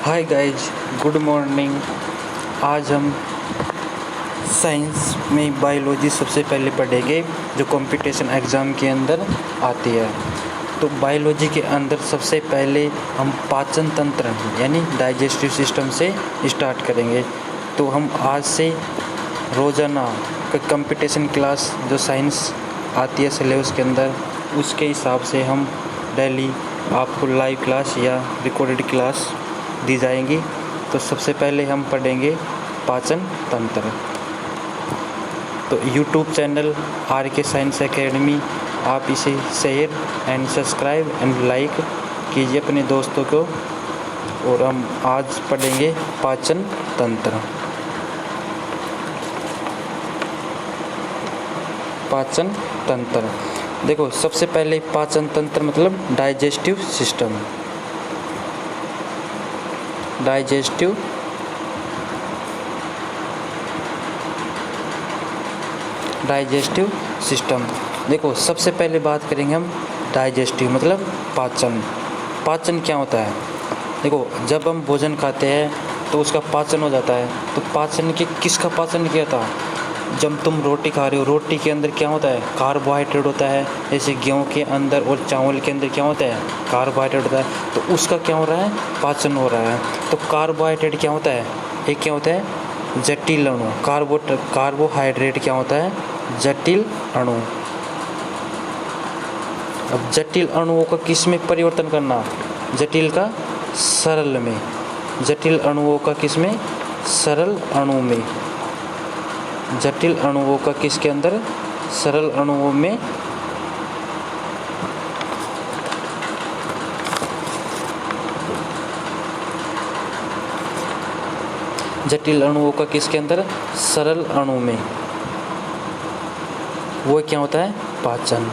Hi guys, good morning. आज हम science में बायोलॉजी सबसे पहले पढ़ेंगे जो कंपटीशन एग्ज़ाम के अंदर आती है। तो बायोलॉजी के अंदर सबसे पहले हम पाचन तंत्र यानी डाइजेस्टिव सिस्टम से स्टार्ट करेंगे। तो हम आज से रोज़ाना का कंपटीशन क्लास जो साइंस आती है सिलेबस के अंदर, उसके हिसाब से हम डेली आपको लाइव क्लास या रिकॉर्डेड क्लास दी जाएंगी। तो सबसे पहले हम पढ़ेंगे पाचन तंत्र। तो YouTube channel RK science academy, आप इसे share and subscribe and like कीजिए अपने दोस्तों को। और हम आज पढ़ेंगे पाचन तंत्र। पाचन तंत्र देखो, सबसे पहले पाचन तंत्र मतलब डाइजेस्टिव सिस्टम। डाइजेस्टिव सिस्टम देखो, सबसे पहले बात करेंगे हम डाइजेस्टिव मतलब पाचन। पाचन क्या होता है? देखो, जब हम भोजन खाते हैं तो उसका पाचन हो जाता है। तो पाचन के किसका पाचन किया था? जब तुम रोटी खा रहे हो, रोटी के अंदर क्या होता है? कार्बोहाइड्रेट होता है। जैसे गेहूं के अंदर और चावल के अंदर क्या होता है? कार्बोहाइड्रेट होता है। तो उसका क्या हो रहा है? पाचन हो रहा है। तो कार्बोहाइड्रेट क्या होता है? एक क्या होता है? जटिल अणु। कार्बोहाइड्रेट क्या होता है? जटिल अणु। अब जटिल अणुओं का किस में परिवर्तन करना? जटिल का सरल में। जटिल अणुओं का किस में? सरल अणु में। जटिल अणुओं का किसके अंदर? सरल अणुओं में। जटिल अणुओं का किसके अंदर? सरल अणु में। वो क्या होता है? पाचन।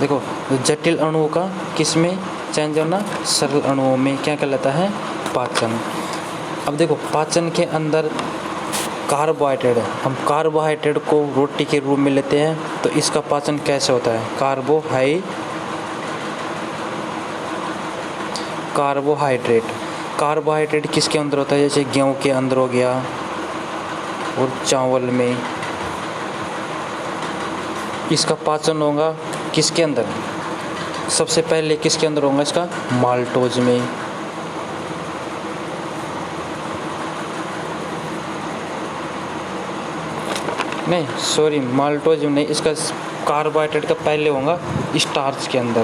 देखो, जटिल अणुओं का किस में चेंज होना? सरल अणुओं में। क्या कहलाता है? पाचन। अब देखो, पाचन के अंदर कार्बोहाइड्रेट है। हम कार्बोहाइड्रेट को रोटी के रूप में लेते हैं। तो इसका पाचन कैसे होता है? कार्बोहाइड्रेट किसके अंदर होता है? जैसे गेहूं के अंदर हो गया और चावल में। इसका पाचन होगा किसके अंदर? सबसे पहले किसके अंदर होगा इसका? माल्टोज में। नहीं, सॉरी, माल्टोज में नहीं। इसका कार्बोहाइड्रेट का पहले होगा स्टार्च के अंदर।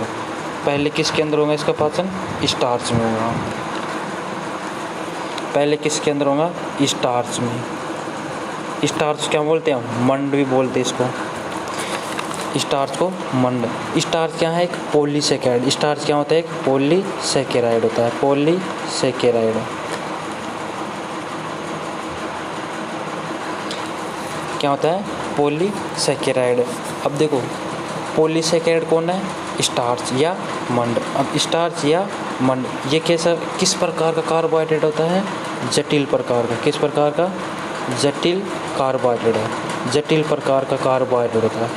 पहले किसके अंदर होगा इसका पाचन? स्टार्च में होगा। पहले किसके अंदर होगा? स्टार्च में। स्टार्च क्या बोलते हैं? मंड भी बोलते हैं इसको। स्टार्च को मंड। स्टार्च क्या है? एक पॉलीसेकेराइड। स्टार्च क्या होता है? एक पॉलीसेकेराइड होता है। पॉलीसेकेराइड क्या होता है? पॉलीसेकेराइड। अब देखो, पॉलीसेकेराइड कौन है? स्टार्च या मंड। अब स्टार्च या मंड ये किस प्रकार का कार्बोहाइड्रेट होता है? जटिल प्रकार का। किस प्रकार का? जटिल कार्बोहाइड्रेट है। जटिल प्रकार का कार्बोहाइड्रेट होता है।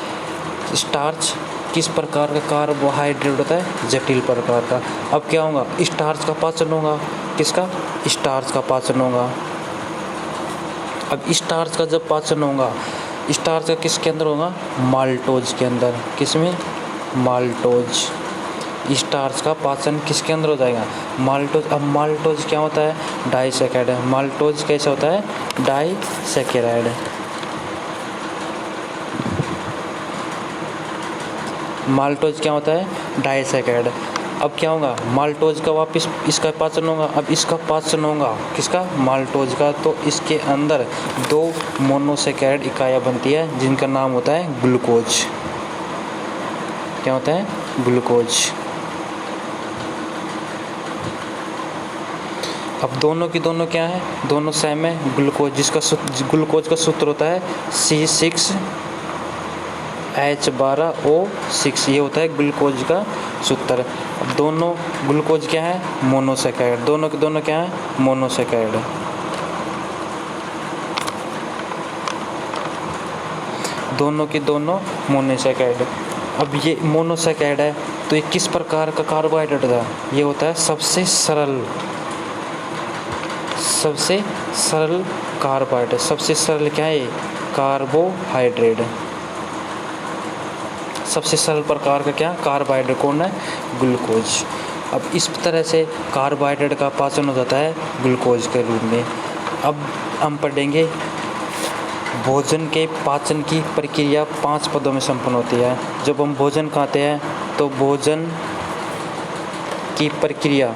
स्टार्च किस प्रकार का कार्बोहाइड्रेट होता है? जटिल प्रकार का। अब क्या होगा? स्टार्च का पाचन होगा। किसका? स्टार्च का पाचन होगा। अब स्टार्च का जब पाचन होगा, स्टार्च का किसके अंदर होगा? माल्टोज के अंदर। किसमें? माल्टोज। स्टार्च का पाचन किसके अंदर हो जाएगा? माल्टोज। अब माल्टोज क्या होता है? डाइसेकेराइड है। माल्टोज कैसे होता है? डाइसेकेराइड। माल्टोज क्या होता है? डाइसेकेराइड। अब क्या होगा? माल्टोज का वापस इसका पाचन होगा। अब इसका पाचन होगा किसका? माल्टोज का। तो इसके अंदर 2 मोनोसेकेराइड इकाइयाँ बनती है जिनका नाम होता है ग्लूकोज। क्या होता है? ग्लूकोज। अब दोनों की दोनों क्या है? दोनों सेम है। ग्लूकोज ग्लूकोज का सूत्र होता है C6H12O6। ये होता है ग्लूकोज का सूत्र। अब दोनों ग्लूकोज क्या है? मोनोसेकेराइड। दोनों के दोनों क्या है? मोनोसेकेराइड। दोनों की दोनों मोनोसेकेराइड। अब ये मोनोसेकेराइड है, तो ये किस प्रकार का कार्बोहाइड्रेट था? ये होता है सबसे सरल कार्बोहाइड्रेट। सबसे सरल क्या है? कार्बोहाइड्रेट। सबसे सरल प्रकार का क्या कार्बोहाइड्रेट कौन है? ग्लूकोज। अब इस तरह से कार्बोहाइड्रेट का पाचन हो जाता है ग्लूकोज के रूप में। अब हम पढ़ेंगे भोजन के पाचन की प्रक्रिया 5 पदों में संपन्न होती है। जब हम भोजन खाते हैं तो भोजन की प्रक्रिया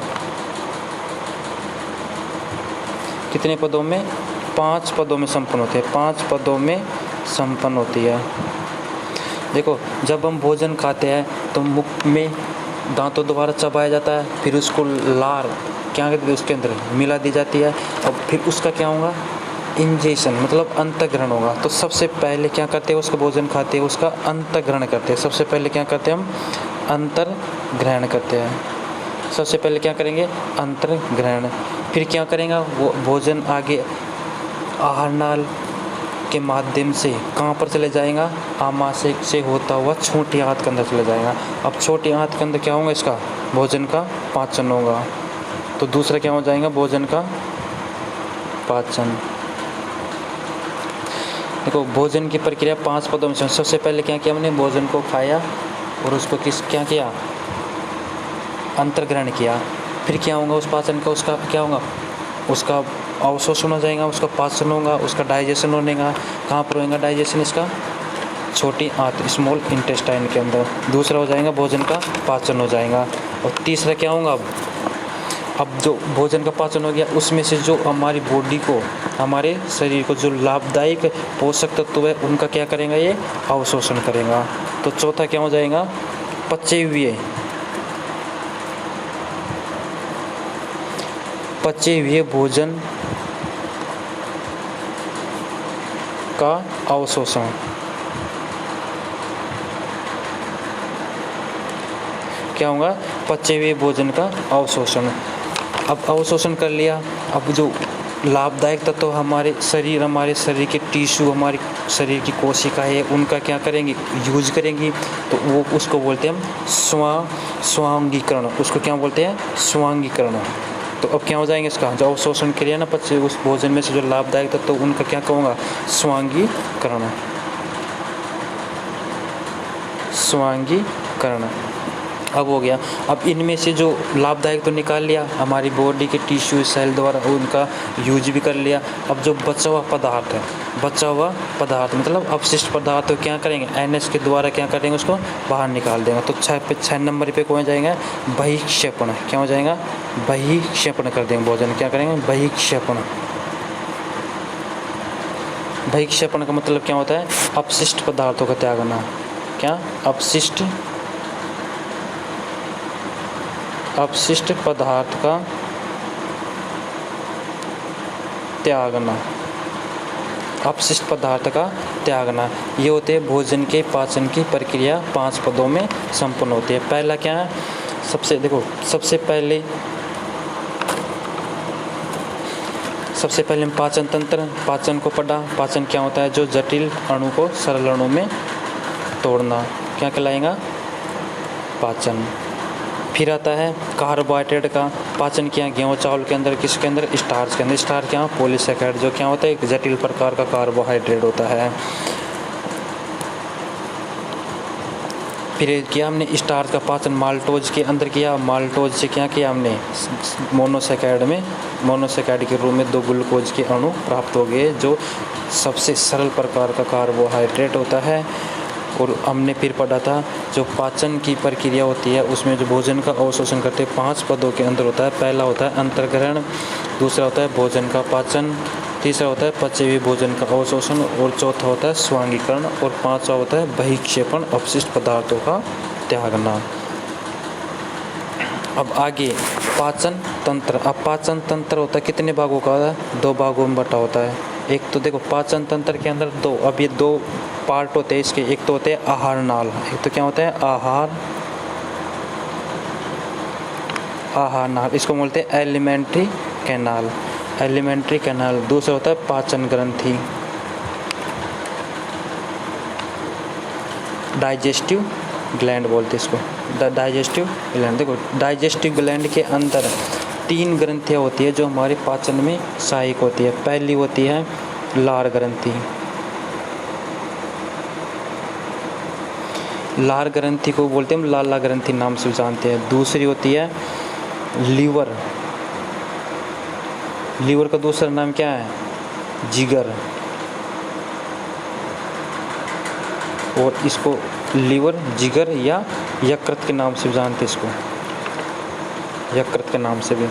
कितने पदों में? 5 पदों में संपन्न होती है। 5 पदों में संपन्न होती है। देखो, जब हम भोजन खाते हैं तो मुख में दांतों द्वारा चबाया जाता है, फिर उसको लार क्या कहते हैं उसके अंदर मिला दी जाती है, और फिर उसका क्या होगा? इंजेशन मतलब अंतःग्रहण होगा। तो सबसे पहले क्या करते हैं? उसका भोजन खाते हैं, उसका अंतःग्रहण करते हैं। सबसे पहले क्या करते हैं? हम अंतर्ग्रहण करते हैं। सबसे पहले क्या करेंगे? अंतर्ग्रहण। फिर क्या करेंगे? वो भोजन आगे आहार नाल के माध्यम से कहाँ पर चले जाएगा? आमाशय से होता हुआ छोटी आंत के अंदर चले जाएगा। अब छोटी आंत के अंदर क्या होगा? इसका भोजन का पाचन होगा। तो दूसरा क्या हो जाएगा? भोजन का पाचन। देखो, भोजन की प्रक्रिया 5 पदों में। सबसे पहले क्या किया हमने? भोजन को खाया और उसको क्या किया? अंतर्ग्रहण किया। फिर क्या होगा उस पाचन का? उसका क्या होगा? उसका अवशोषण हो जाएगा, उसका पाचन होगा, उसका डाइजेशन होने का। कहाँ पर होगा डाइजेशन इसका? छोटी आंत स्मॉल इंटेस्टाइन के अंदर। दूसरा हो जाएगा भोजन का पाचन हो जाएगा। और तीसरा क्या होगा? अब जो भोजन का पाचन हो गया, उसमें से जो हमारी बॉडी को, हमारे शरीर को जो लाभदायक पोषक तत्व है उनका क्या करेगा? ये अवशोषण करेगा। तो चौथा क्या हो जाएगा? पचे हुए भोजन का अवशोषण। क्या होगा? पचे हुए भोजन का अवशोषण। अब अवशोषण कर लिया, अब जो लाभदायक तत्व हमारे शरीर के टिश्यू, हमारे शरीर की कोशिकाएं उनका क्या करेंगी? यूज करेंगी। तो वो उसको बोलते हैं हम स्वांगीकरण। उसको क्या बोलते हैं? स्वांगीकरण। तो अब क्या हो जाएंगे? इसका जो अवशोषण क्रिया ना पचे उस भोजन में से जो लाभदायक तत्व उनका क्या कहूँगा? स्वांगीकरण। अब हो गया। अब इनमें से जो लाभदायक तो निकाल लिया, हमारी बॉडी के टिश्यू सेल द्वारा उनका यूज भी कर लिया। अब जो बचा हुआ पदार्थ मतलब अपशिष्ट पदार्थ तो क्या करेंगे? NH के द्वारा क्या करेंगे? उसको बाहर निकाल देंगे। तो 6 नंबर पे कौन जाएगा? बहिक्षेपण। क्या हो जाएगा? बहिक्षेपण कर देंगे भोजन। क्या करेंगे? बहिक्षेपण का मतलब क्या होता है? अपशिष्ट पदार्थों का त्यागना। क्या? अपशिष्ट पदार्थ का त्यागना। अपशिष्ट पदार्थ का त्यागना। ये होते हैं भोजन के पाचन की प्रक्रिया 5 पदों में संपन्न होती है। पहला क्या है? सबसे पहले हम पाचन को पढ़ा। पाचन क्या होता है? जो जटिल अणु को सरल अणु में तोड़ना। क्या कहलाएगा? पाचन। फिर आता है कार्बोहाइड्रेट का पाचन किया गेहूँ चावल के अंदर, किसके अंदर? स्टार्च के अंदर। स्टार्च क्या? पॉलीसैकेराइड, जो क्या होता है? एक जटिल प्रकार का कार्बोहाइड्रेट होता है। फिर किया हमने स्टार्च का पाचन माल्टोज के अंदर किया। माल्टोज से क्या किया हमने? मोनोसैकेराइड के रूप में 2 ग्लूकोज के अणु प्राप्त हो गए, जो सबसे सरल प्रकार का कार्बोहाइड्रेट होता है। और हमने फिर पढ़ा था जो पाचन की प्रक्रिया होती है उसमें जो भोजन का अवशोषण करते हैं 5 पदों के अंदर होता है। पहला होता है अंतर्ग्रहण, दूसरा होता है भोजन का पाचन, तीसरा होता है पचे हुए भोजन का अवशोषण, और चौथा होता है स्वांगीकरण, और 5वां होता है बहिक्षेपण, अपशिष्ट पदार्थों का त्यागना। अब आगे पाचन तंत्र। अब पाचन तंत्र होता है कितने भागों का? 2 भागों में बटा होता है। एक तो देखो पाचन तंत्र के अंदर 2, अब ये 2 पार्ट होते हैं इसके। एक तो होते हैं आहार नाल, एक तो क्या होता है? आहार नाल, इसको बोलते हैं एलिमेंट्री कैनाल। दूसरा होता है पाचन ग्रंथि, डाइजेस्टिव ग्लैंड बोलते हैं इसको। Digestive gland. देखो डाइजेस्टिव ग्लैंड के अंदर 3 ग्रंथियाँ होती है जो हमारे पाचन में सहायक होती है। पहली होती है लार ग्रंथि। लार ग्रंथि को बोलते हैं हम लाला ग्रंथि नाम से जानते हैं। दूसरी होती है लीवर। लीवर का दूसरा नाम क्या है? जिगर। और इसको लीवर, जिगर या यकृत के नाम से जानते हैं इसको, यकृत के नाम से भी।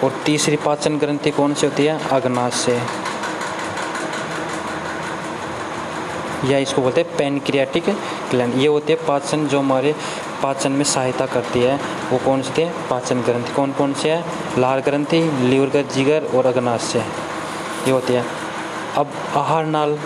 और तीसरी पाचन ग्रंथि कौन सी होती है? अग्नाशय, या इसको बोलते हैं पैनक्रियाटिक ग्लैंड। ये होती है पाचन, जो हमारे पाचन में सहायता करती है। वो कौन सी है? पाचन ग्रंथि। कौन कौन सी है? लार ग्रंथि, लीवर का जिगर और अग्नाशय, ये होती है। अब आहार नाल,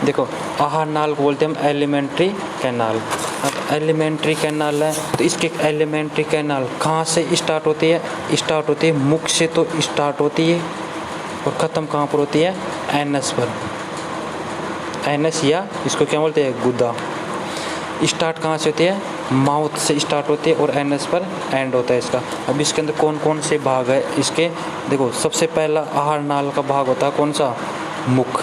देखो आहार नाल को बोलते हैं हम एलिमेंट्री कैनाल। अब एलिमेंट्री कैनाल है तो इसके एलिमेंट्री कैनाल कहाँ से स्टार्ट होती है? स्टार्ट होती है मुख से, तो स्टार्ट होती है और ख़त्म कहाँ पर होती है? एनस पर। एनस या इसको क्या बोलते हैं? गुदा। स्टार्ट कहाँ से होती है? माउथ से स्टार्ट होती है और एनस पर एंड होता है इसका। अब इसके अंदर कौन कौन से भाग है इसके? देखो सबसे पहला आहार नाल का भाग होता है कौन सा? मुख।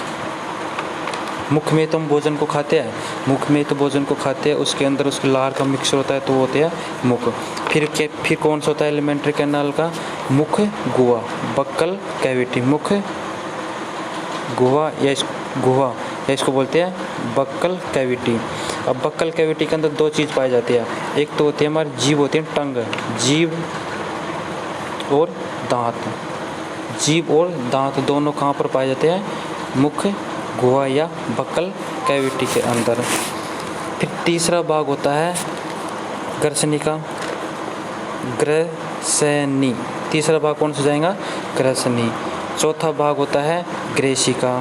मुख में तो हम भोजन को खाते हैं, मुख में तो भोजन को खाते हैं, उसके अंदर उसके लार का मिक्सचर होता है तो वो होते हैं मुख। फिर कौन सा होता है एलिमेंट्री कैनाल का? मुख गुहा, बक्कल कैविटी। मुख गुहा या इसको बोलते हैं बक्कल कैविटी। अब बक्कल कैविटी के अंदर 2 चीज़ पाई जाती है। एक तो होती है हमारी जीभ, होती है टंग, जीभ और दांत। जीभ और दांत दोनों कहाँ पर पाए जाते हैं? मुख गुहा या बक्कल कैविटी के अंदर। फिर तीसरा भाग होता है ग्रसनी का, ग्रसनी। तीसरा भाग कौन सा जाएगा? ग्रसनी। चौथा भाग होता है ग्रेशिका,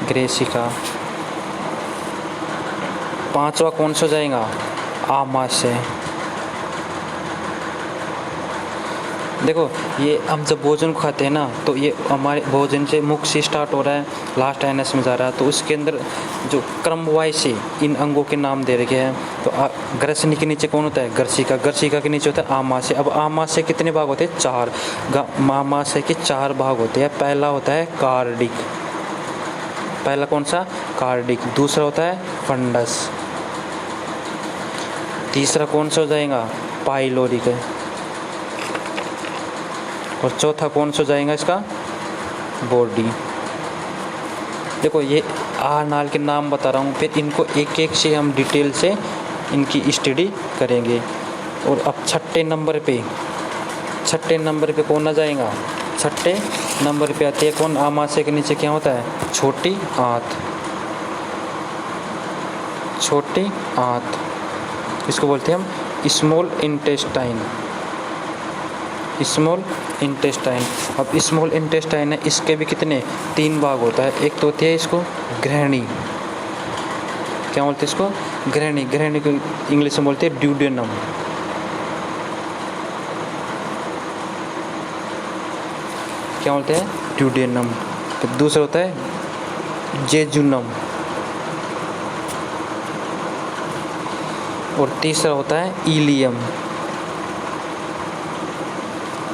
ग्रेशिका। पांचवा कौन सा जाएगा? आमाशय। देखो ये हम जब भोजन को खाते हैं ना, तो ये हमारे भोजन से मुख से स्टार्ट हो रहा है, लास्ट एनस में जा रहा है, तो उसके अंदर जो क्रम वाइज से इन अंगों के नाम दे रखे हैं। तो ग्रसनी के नीचे कौन होता है? ग्रसिका। ग्रसिका के नीचे होता है आमाशय। अब आमाशय कितने भाग होते हैं? 4। आमाशय के 4 भाग होते हैं। पहला होता है कार्डिक। पहला कौन सा? कार्डिक। दूसरा होता है फंडस। तीसरा कौन सा हो जाएगा? पाइलोरिक। और चौथा कौन सा जाएगा इसका? बॉडी। देखो ये आहार नाल के नाम बता रहा हूँ, फिर इनको एक एक से हम डिटेल से इनकी स्टडी करेंगे। और अब छठे नंबर पे कौन आ जाएगा? छठे नंबर पे आती है कौन? आमाशय के नीचे क्या होता है? छोटी आंत। छोटी आंत, इसको बोलते हैं हम स्मॉल इंटेस्टाइन। Small intestine. अब स्मॉल इंटेस्टाइन है, इसके भी कितने? 3 भाग होता है। एक तो होती है इसको ग्रहणी। क्या बोलते हैं इसको? ग्रहणी। ग्रहणी को इंग्लिश में बोलते हैं ड्यूडेनम। क्या बोलते हैं? ड्यूडेनम। फिर दूसरा होता है जेजुनम। और तीसरा होता है इलियम।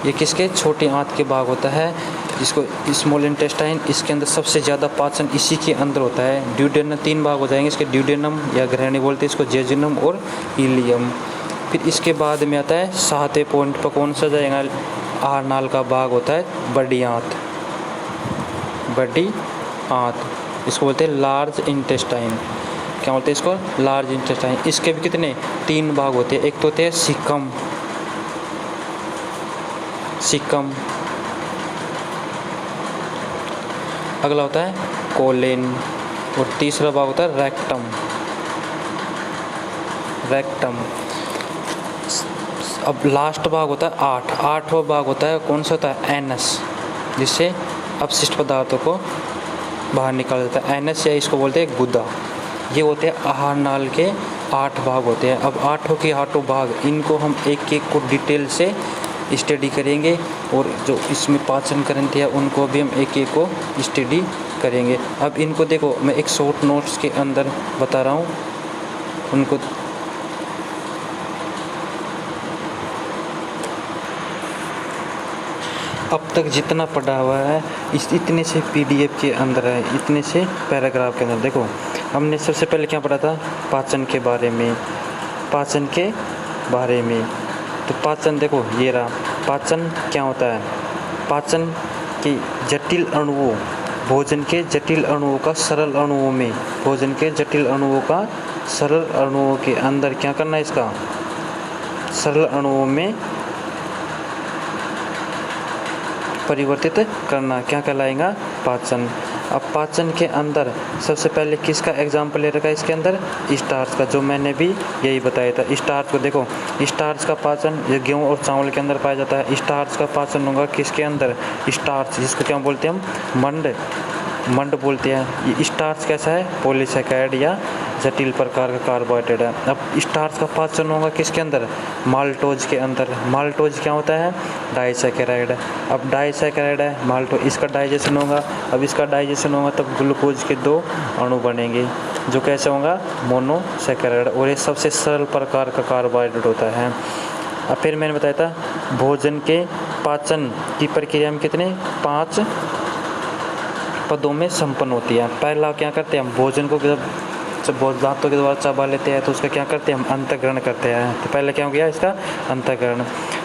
ये किसके? छोटी आंत के भाग होता है, जिसको स्मॉल इंटेस्टाइन। इसके अंदर सबसे ज़्यादा पाचन इसी के अंदर होता है। ड्यूडेनम 3 भाग हो जाएंगे इसके, ड्यूडेनम या ग्रहणी बोलते हैं इसको, जेजुनम और इलियम। फिर इसके बाद में आता है 7वें पॉइंट पर कौन सा जाएगा? आहार नाल का भाग होता है बड़ी आंत। बड़ी आंत, इसको बोलते हैं लार्ज इंटेस्टाइन। क्या बोलते हैं इसको? Large intestine. इसके भी कितने? 3 भाग होते हैं। एक तो होते हैं सिकम। सिकम। अगला होता है कोलेन। और तीसरा भाग होता है रेक्टम। रेक्टम। अब लास्ट भाग होता है 8वां भाग होता है कौन सा? होता है एनस, जिससे अपशिष्ट पदार्थों को बाहर निकाला जाता है। एनस या इसको बोलते हैं गुदा। ये होते हैं आहार नाल के 8 भाग होते हैं। अब 8 के 8 भाग, इनको हम एक एक को डिटेल से स्टडी करेंगे, और जो इसमें पाचन ग्रंथि है उनको भी हम एक एक को स्टडी करेंगे। अब इनको देखो, मैं एक शॉर्ट नोट्स के अंदर बता रहा हूँ उनको। अब तक जितना पढ़ा हुआ है इतने से PDF के अंदर है, इतने से पैराग्राफ के अंदर। देखो हमने सबसे पहले क्या पढ़ा था, पाचन के बारे में, पाचन के बारे में। तो पाचन देखो ये रहा, पाचन क्या होता है, पाचन के जटिल अणुओं, भोजन के जटिल अणुओं का सरल अणुओं में, भोजन के जटिल अणुओं का सरल अणुओं के अंदर क्या करना है, इसका सरल अणुओं में परिवर्तित करना क्या कहलाएगा, पाचन। अब पाचन के अंदर सबसे पहले किसका एग्जाम्पल ले रखा है इसके अंदर, स्टार्च का, जो मैंने भी यही बताया था। स्टार्च को देखो, स्टार्च का पाचन ये गेहूँ और चावल के अंदर पाया जाता है। स्टार्च का पाचन होगा किसके अंदर, स्टार्च, जिसको क्या बोलते हैं हम, मंड बोलते हैं। ये स्टार्च कैसा है, पॉलीसैकेराइड या जटिल प्रकार का कार्बोहाइड्रेट है। अब स्टार्च का पाचन होगा किसके अंदर, माल्टोज के अंदर। माल्टोज क्या होता है, डाइसैकेराइड। अब डाइसैकेराइड है माल्टोज, इसका डाइजेशन होगा। अब इसका डाइजेशन होगा तब ग्लूकोज के 2 अणु बनेंगे, जो कैसे होगा, मोनोसैकेराइड, और ये सबसे सरल प्रकार का कार्बोहाइड्रेट होता है। अब फिर मैंने बताया था भोजन के पाचन की प्रक्रिया में कितने 5 पदों में संपन्न होती है। पहला क्या करते हैं हम, भोजन को जब दांतों के द्वारा चबा लेते हैं तो उसका क्या करते हैं हम, अंतःग्रहण करते हैं। तो पहले क्या हो गया इसका अंतःग्रहण।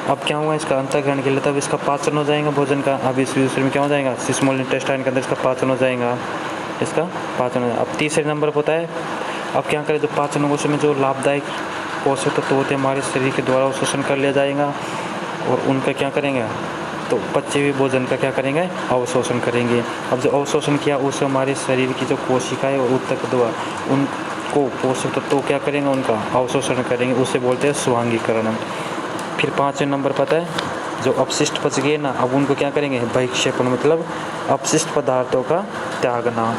अब क्या हुआ इसका अंतःग्रहण के लिए, तब इसका पाचन हो जाएगा भोजन का। अब इस दूसरे में क्या हो जाएगा, स्मॉल इंटेस्टाइन के अंदर इसका पाचन हो जाएगा, इसका पाचन हो जाएगा। अब तीसरे नंबर पर होता है, अब क्या करें, जो पाचन होगा उसमें जो लाभदायक पोषक तत्व होते हैं हमारे शरीर के द्वारा शोषण कर लिया जाएगा, और उनका क्या करेंगे, तो बच्चे भी भोजन का क्या करेंगे, अवशोषण करेंगे। अब जो अवशोषण किया उससे हमारे शरीर की जो कोशिकाएं और ऊतक द्वारा उनको पोषक तत्व क्या करेंगे, उनका अवशोषण करेंगे, उसे बोलते हैं स्वांगीकरण। फिर 5वें नंबर पता है, जो अपशिष्ट बच गए ना, अब उनको क्या करेंगे, बहिक्षेपण, मतलब अपशिष्ट पदार्थों का त्यागना।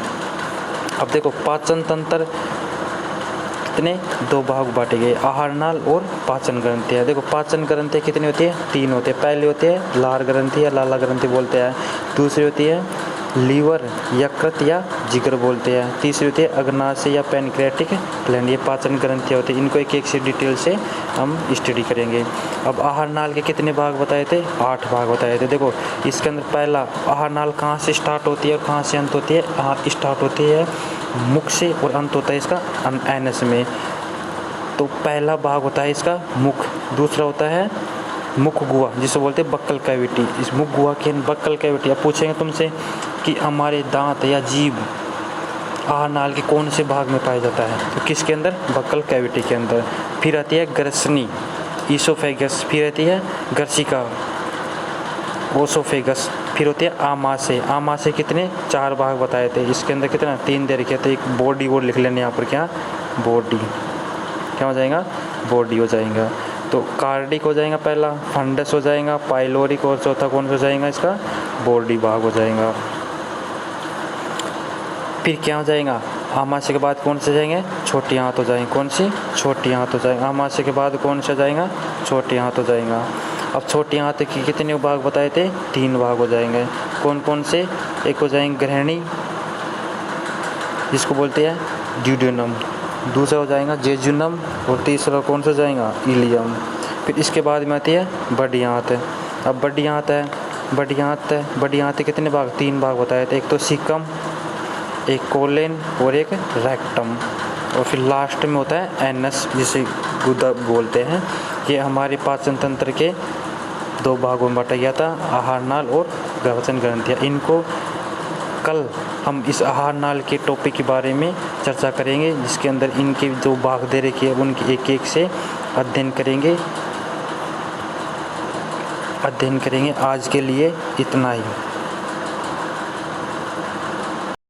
अब देखो पाचन तंत्र कितने 2 भाग बांटे गए, आहार नाल और पाचन ग्रंथियाँ। देखो पाचन ग्रंथियाँ कितनी होती है, 3 होते हैं। पहले होती है लार ग्रंथि या लाला ग्रंथि बोलते हैं, दूसरी होती है लीवर, यकृत या जिगर बोलते हैं, तीसरी होती है अग्नाशय या पैनक्रियाटिक ग्लैंड। ये पाचन ग्रंथियाँ होती हैं, इनको एक एक से डिटेल से हम स्टडी करेंगे। अब आहार नाल के कितने भाग बताए थे, 8 भाग बताए थे। देखो इसके अंदर पहला आहार नाल कहाँ से स्टार्ट होती है और कहाँ से अंत होती है, स्टार्ट होती है मुख से और अंत होता है इसका एनस में। तो पहला भाग होता है इसका मुख, दूसरा होता है मुख गुहा जिसे बोलते हैं बक्कल कैविटी। इस मुख गुहा के बक्कल कैविटी, अब पूछेंगे तुमसे कि हमारे दांत या जीभ आहार नाल के कौन से भाग में पाया जाता है, तो किसके अंदर, बक्कल कैविटी के अंदर। फिर आती है ग्रसनी, ईसोफेगस, फिर आती है ग्रसिका, ओसोफेगस, फिर होती है आमाशय। आमाशय कितने 4 भाग बताए थे, इसके अंदर कितना 3 दे रखे थे। एक बॉडी वर्ड लिख लेने यहाँ पर, क्या बॉडी, क्या हो जाएगा, बॉडी हो जाएगा। तो कार्डिक हो जाएगा पहला, फंडस हो जाएगा, पाइलोरिक, और चौथा कौन सा हो जाएगा इसका, बॉडी भाग हो जाएगा। फिर क्या हो जाएगा, आमाशय के बाद कौन से जाएंगे, छोटी आंत हो जाएंगे, कौन सी, छोटी आंत हो जाएगा। आमाशय के बाद कौन सा जाएगा, छोटी आंत हो जाएगा। अब छोटी आंत के कितने भाग बताए थे, 3 भाग हो जाएंगे। कौन कौन से, एक हो जाएंगे ग्रहणी जिसको बोलते हैं ड्यूडेनम, दूसरा हो जाएगा जेजुनम, और तीसरा कौन सा जाएगा, इलियम। फिर इसके बाद में आती है बड़ी आंत। अब बड़ी आंत है, बड़ी आंत कितने भाग, 3 भाग बताए थे, एक तो सीकम, एक कोलेन और एक रेक्टम, और फिर लास्ट में होता है एनस जिसे गुदा बोलते हैं। ये हमारे पाचन तंत्र के 2 भागों में बांटा गया था, आहार नाल और पाचन ग्रंथियाँ। इनको कल हम इस आहार नाल के टॉपिक के बारे में चर्चा करेंगे, जिसके अंदर इनके जो भाग दे रखे हैं उनकी एक एक से अध्ययन करेंगे। आज के लिए इतना ही।